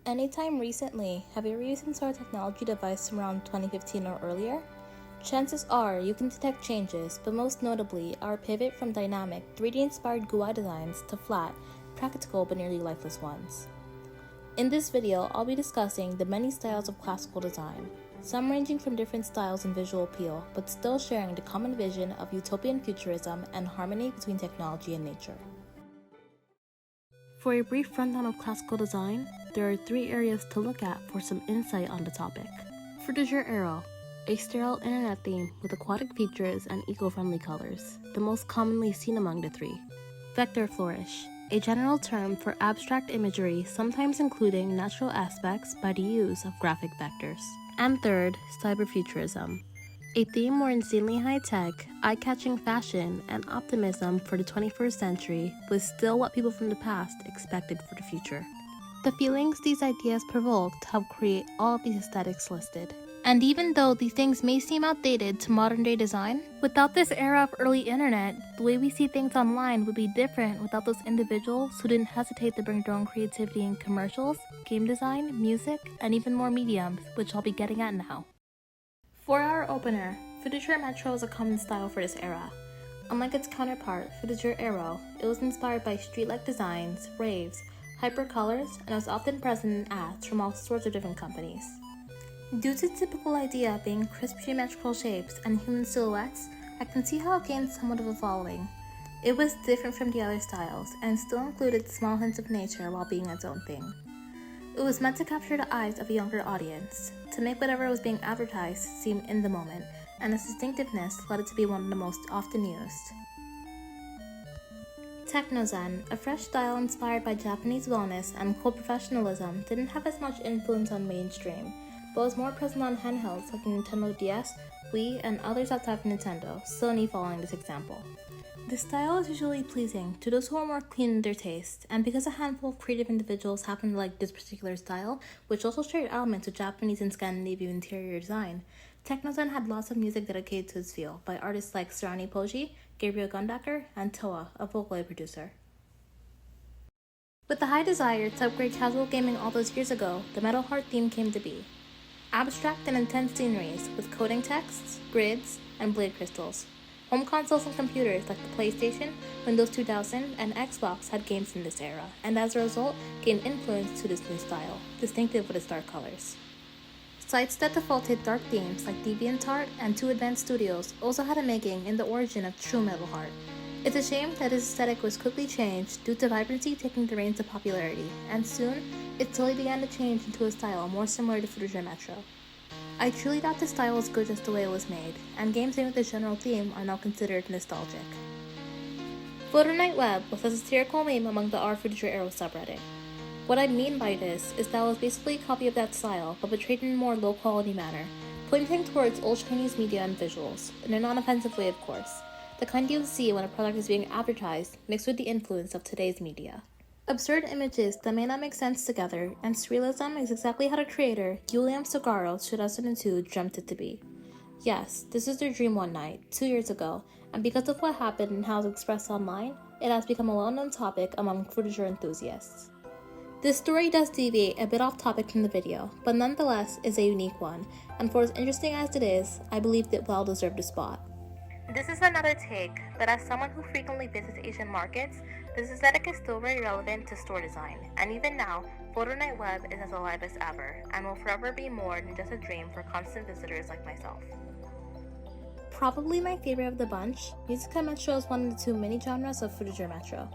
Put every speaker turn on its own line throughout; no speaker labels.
Anytime recently, have you ever used some sort of technology device from around 2015 or earlier? Chances are you can detect changes, but most notably our pivot from dynamic, 3D-inspired GUI designs to flat, practical but nearly lifeless ones. In this video, I'll be discussing the many styles of classical design, some ranging from different styles and visual appeal, but still sharing the common vision of utopian futurism and harmony between technology and nature. For a brief rundown of classical design, there are three areas to look at for some insight on the topic. Fruit du jour arrow, a sterile internet theme with aquatic features and eco-friendly colors, the most commonly seen among the three. Vector flourish, a general term for abstract imagery, sometimes including natural aspects by the use of graphic vectors. And third, cyberfuturism, a theme more insanely high-tech, eye-catching fashion and optimism for the 21st century, with still what people from the past expected for the future. The feelings these ideas provoked help create all of these aesthetics listed. And even though these things may seem outdated to modern-day design, without this era of early internet, the way we see things online would be different without those individuals who didn't hesitate to bring their own creativity in commercials, game design, music, and even more mediums, which I'll be getting at now. For our opener, Fruit du jour Metro is a common style for this era. Unlike its counterpart, Fruit du jour Arrow, it was inspired by street-like designs, raves, hyper-colors, and was often present in ads from all sorts of different companies. Due to the typical idea being crisp geometrical shapes and human silhouettes, I can see how it gained somewhat of a following. It was different from the other styles, and still included small hints of nature while being its own thing. It was meant to capture the eyes of a younger audience, to make whatever was being advertised seem in the moment, and its distinctiveness led it to be one of the most often used. Techno-Zen, a fresh style inspired by Japanese wellness and cool professionalism, didn't have as much influence on mainstream, but was more present on handhelds like the Nintendo DS, Wii, and others outside of Nintendo, Sony following this example. This style is usually pleasing to those who are more clean in their taste, and because a handful of creative individuals happen to like this particular style, which also shared elements of Japanese and Scandinavian interior design, Techno-Zen had lots of music dedicated to its feel by artists like Sarani Poggi, Gabriel Gundaker, and Toa, a Vocaloid producer. With the high desire to upgrade casual gaming all those years ago, the Metal Heart theme came to be. Abstract and intense sceneries with coding texts, grids, and blade crystals. Home consoles and computers like the PlayStation, Windows 2000, and Xbox had games in this era, and as a result, gained influence to this new style, distinctive with its dark colors. Sites that defaulted dark themes like DeviantArt and Two Advanced Studios also had a making in the origin of true Metal Heart. It's a shame that its aesthetic was quickly changed due to vibrancy taking the reins of popularity, and soon, it slowly began to change into a style more similar to Fruit du jour Metro. I truly thought this style was good just the way it was made, and games made with this general theme are now considered nostalgic. Photo Night Web was a satirical meme among the r Fruit du jour Arrow subreddit. What I mean by this is that it was basically a copy of that style, but portrayed in a more low-quality manner, pointing towards old Chinese media and visuals, in a non-offensive way of course, the kind you would see when a product is being advertised mixed with the influence of today's media. Absurd images that may not make sense together, and surrealism is exactly how the creator, Guillaume Sogaro's 2002 dreamt it to be. Yes, this is their dream one night, 2 years ago, and because of what happened and how it was expressed online, it has become a well-known topic among Fruit du jour enthusiasts. This story does deviate a bit off topic from the video, but nonetheless is a unique one, and for as interesting as it is, I believe it well deserved a spot. This is another take, but as someone who frequently visits Asian markets, this aesthetic is still very relevant to store design, and even now, Photo Night Web is as alive as ever, and will forever be more than just a dream for constant visitors like myself. Probably my favorite of the bunch, Musica Metro is one of the two mini-genres of Fruit du jour Metro.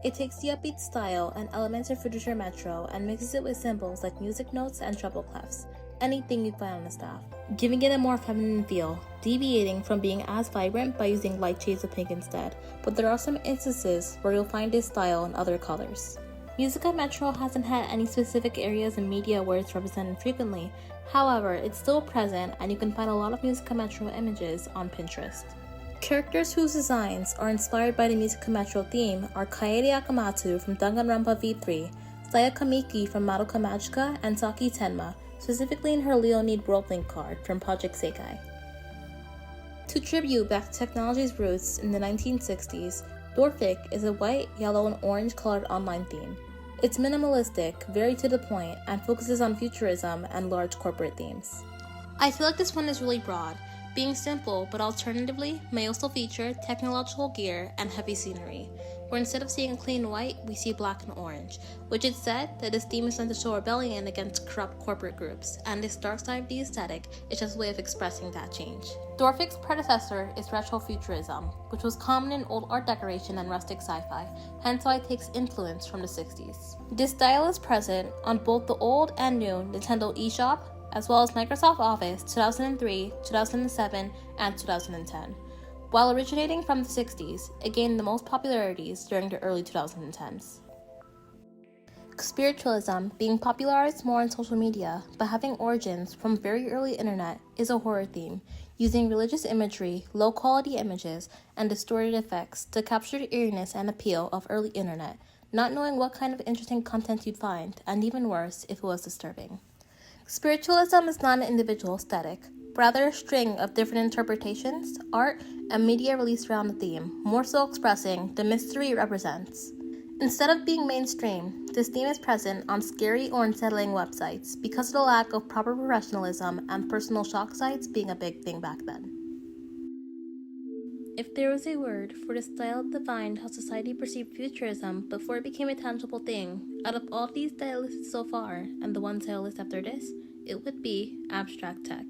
It takes the upbeat style and elements of Fruit du jour Metro and mixes it with symbols like music notes and treble clefs, anything you find on the staff, giving it a more feminine feel, deviating from being as vibrant by using light shades of pink instead, but there are some instances where you'll find this style in other colors. Musica Metro hasn't had any specific areas in media where it's represented frequently, however, it's still present and you can find a lot of Musica Metro images on Pinterest. Characters whose designs are inspired by the Musica Metro theme are Kaede Akamatsu from Danganronpa V3, Sayaka Miki from Madoka Magica, and Saki Tenma, specifically in her Leonid Worldlink card from Project Sekai. To tribute back to technology's roots in the 1960s, Dorfic is a white, yellow, and orange colored online theme. It's minimalistic, very to the point, and focuses on futurism and large corporate themes. I feel like this one is really broad, being simple, but alternatively may also feature technological gear and heavy scenery, where instead of seeing clean white, we see black and orange, which is said that this theme is meant to show rebellion against corrupt corporate groups, and this dark side of the aesthetic is just a way of expressing that change. Dwarfic's predecessor is retrofuturism, which was common in old art decoration and rustic sci-fi, hence why it takes influence from the 60s. This style is present on both the old and new Nintendo eShop, as well as Microsoft Office 2003, 2007, and 2010. While originating from the 60s, it gained the most popularities during the early 2010s. Spiritualism, being popularized more on social media, but having origins from very early internet, is a horror theme, using religious imagery, low-quality images, and distorted effects to capture the eeriness and appeal of early internet, not knowing what kind of interesting content you'd find, and even worse if it was disturbing. Spiritualism is not an individual aesthetic, rather a string of different interpretations, art, and media released around the theme, more so expressing the mystery it represents. Instead of being mainstream, this theme is present on scary or unsettling websites because of the lack of proper professionalism and personal shock sites being a big thing back then. If there was a word for the style that defined how society perceived futurism before it became a tangible thing, out of all these that I listed so far, and the ones I'll list after this, it would be abstract tech.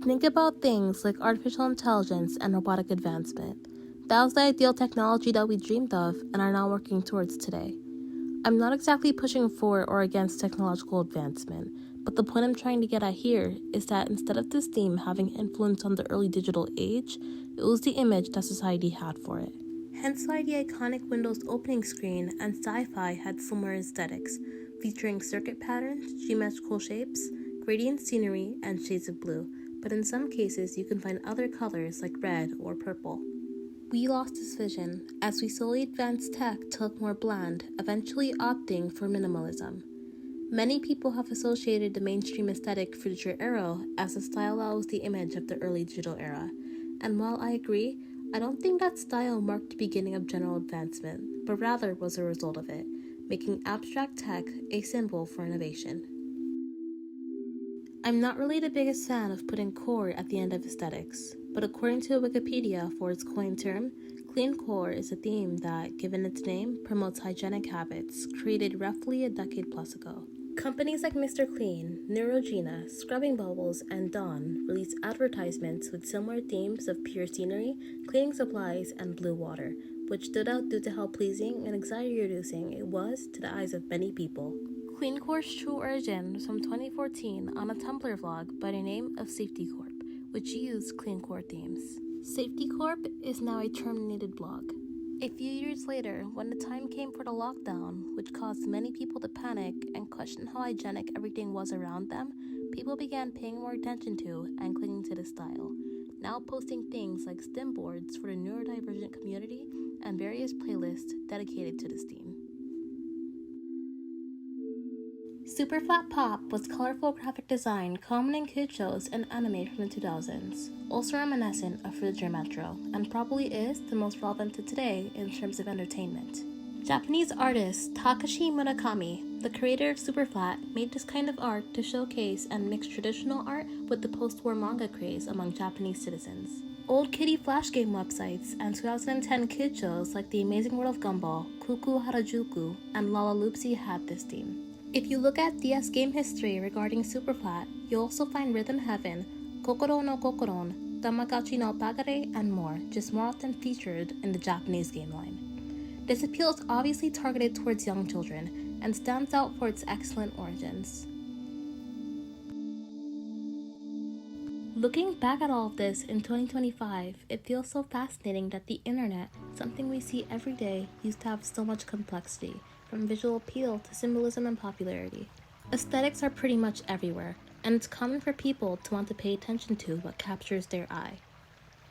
Think about things like artificial intelligence and robotic advancement. That was the ideal technology that we dreamed of and are now working towards today. I'm not exactly pushing for or against technological advancement, but the point I'm trying to get at here is that instead of this theme having influence on the early digital age, it was the image that society had for it. Hence why the iconic Windows opening screen and sci-fi had similar aesthetics, featuring circuit patterns, geometrical shapes, gradient scenery, and shades of blue, but in some cases you can find other colors like red or purple. We lost this vision as we slowly advanced tech to look more bland, eventually opting for minimalism. Many people have associated the mainstream aesthetic future era as the style that was the image of the early digital era, and while I agree, I don't think that style marked the beginning of general advancement, but rather was a result of it, making abstract tech a symbol for innovation. I'm not really the biggest fan of putting core at the end of aesthetics, but according to Wikipedia for its coined term, clean core is a theme that, given its name, promotes hygienic habits created roughly a decade plus ago. Companies like Mr. Clean, Neutrogena, Scrubbing Bubbles, and Dawn release advertisements with similar themes of pure scenery, cleaning supplies, and blue water, which stood out due to how pleasing and anxiety-reducing it was to the eyes of many people. Cleancore's true origin was from 2014 on a Tumblr vlog by the name of Safety Corp, which used Cleancore themes. Safety Corp is now a terminated blog. A few years later, when the time came for the lockdown, which caused many people to panic and question how hygienic everything was around them, people began paying more attention to and clinging to the style, now posting things like stim boards for the neurodivergent community and various playlists dedicated to this theme. Super Flat Pop was colorful graphic design common in kid shows and anime from the 2000s, also reminiscent of Fruiter Metro, and probably is the most relevant to today in terms of entertainment. Japanese artist Takashi Murakami, the creator of Super Flat, made this kind of art to showcase and mix traditional art with the post-war manga craze among Japanese citizens. Old kiddie flash game websites and 2010 kid shows like The Amazing World of Gumball, Kuku Harajuku, and Lalaloopsy had this theme. If you look at DS game history regarding Superflat, you'll also find Rhythm Heaven, Kokoro no Kokoron, Tamagotchi no Bagare, and more, just more often featured in the Japanese game line. This appeal is obviously targeted towards young children, and stands out for its excellent origins. Looking back at all of this in 2025, it feels so fascinating that the internet, something we see every day, used to have so much complexity, from visual appeal to symbolism and popularity. Aesthetics are pretty much everywhere, and it's common for people to want to pay attention to what captures their eye.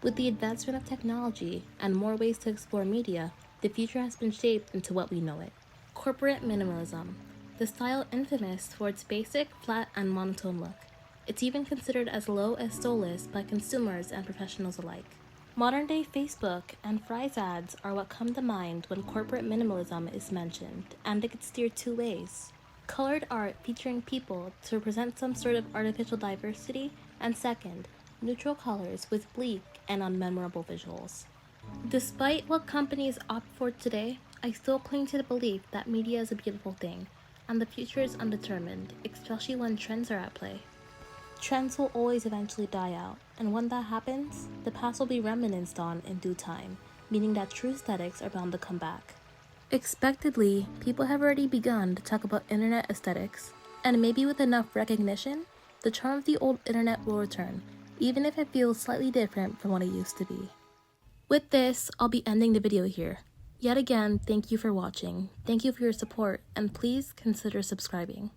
With the advancement of technology and more ways to explore media, the future has been shaped into what we know it. Corporate minimalism, the style infamous for its basic, flat, and monotone look. It's even considered as low as soulless by consumers and professionals alike. Modern day Facebook and Fry's ads are what come to mind when corporate minimalism is mentioned, and it could steer two ways. Colored art featuring people to represent some sort of artificial diversity, and second, neutral colors with bleak and unmemorable visuals. Despite what companies opt for today, I still cling to the belief that media is a beautiful thing, and the future is undetermined, especially when trends are at play. Trends will always eventually die out, and when that happens, the past will be reminisced on in due time, meaning that true aesthetics are bound to come back. Expectedly, people have already begun to talk about internet aesthetics, and maybe with enough recognition, the charm of the old internet will return, even if it feels slightly different from what it used to be. With this, I'll be ending the video here. Yet again, thank you for watching, thank you for your support, and please consider subscribing.